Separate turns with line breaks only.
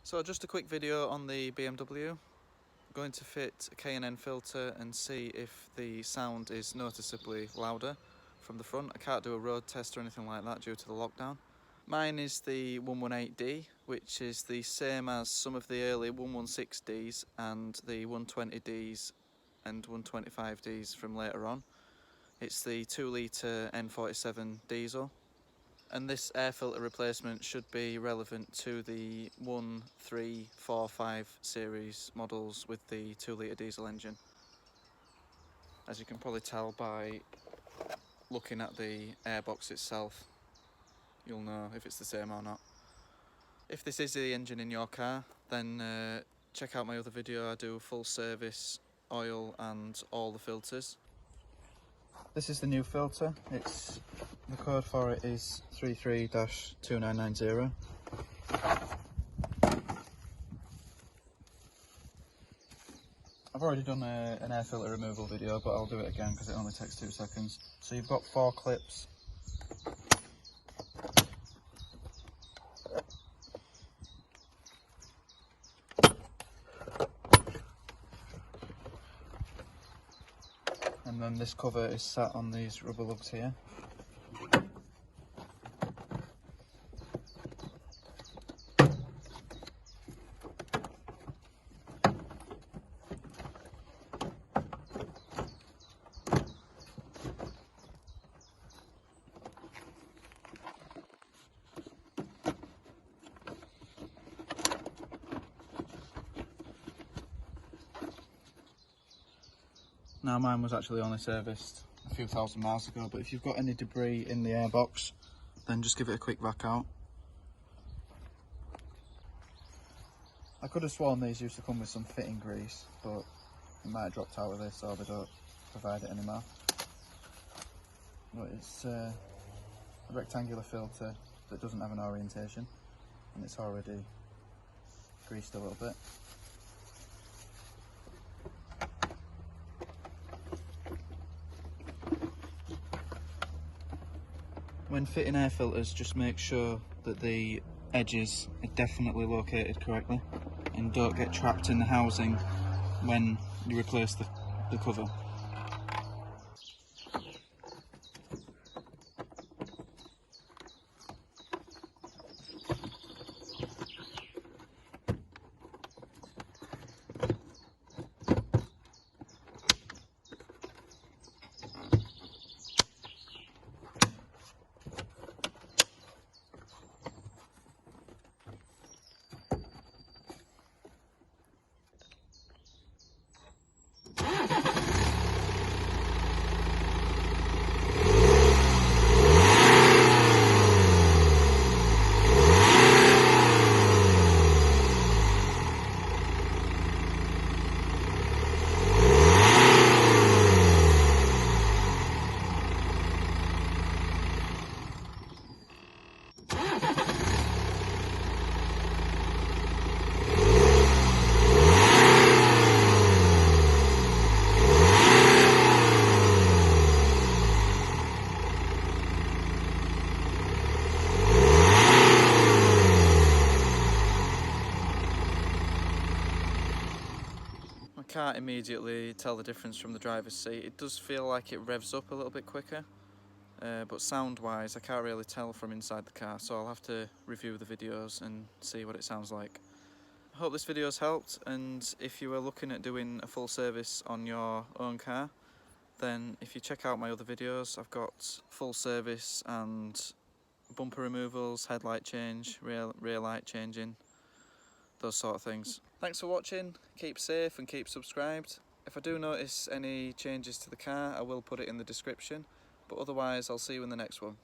So just a quick video on the BMW. I'm going to fit a K&N filter and see if the sound is noticeably louder from the front. I can't do a road test or anything like that due to the lockdown. Mine is the 118D, which is the same as some of the early 116Ds and the 120Ds and 125Ds from later on. It's the 2 litre N47 diesel. And this air filter replacement should be relevant to the 1, 3, 4, 5 series models with the 2 litre diesel engine. As you can probably tell by looking at the airbox itself, you'll know if it's the same or not. If this is the engine in your car, then check out my other video. I do full service, oil and all the filters. This is the new filter. The code for it is 33-2990. I've already done an air filter removal video, but I'll do it again because it only takes 2 seconds. So you've got 4 clips. And then this cover is sat on these rubber lugs here. Now mine was actually only serviced a few thousand miles ago, but if you've got any debris in the airbox, then just give it a quick vac out. I could have sworn these used to come with some fitting grease, but it might have dropped out of this or they don't provide it anymore. But it's a rectangular filter that doesn't have an orientation, and it's already greased a little bit. When fitting air filters, just make sure that the edges are definitely located correctly and don't get trapped in the housing when you replace the cover. Can't immediately tell the difference from the driver's seat. It does feel like it revs up a little bit quicker, but sound wise I can't really tell from inside the car, so I'll have to review the videos and see what it sounds like. I hope this video's helped, and if you are looking at doing a full service on your own car, then if you check out my other videos, I've got full service and bumper removals, headlight change, rear light changing, those sort of things. Thanks for watching, keep safe and keep subscribed. If I do notice any changes to the car, I will put it in the description, but otherwise I'll see you in the next one.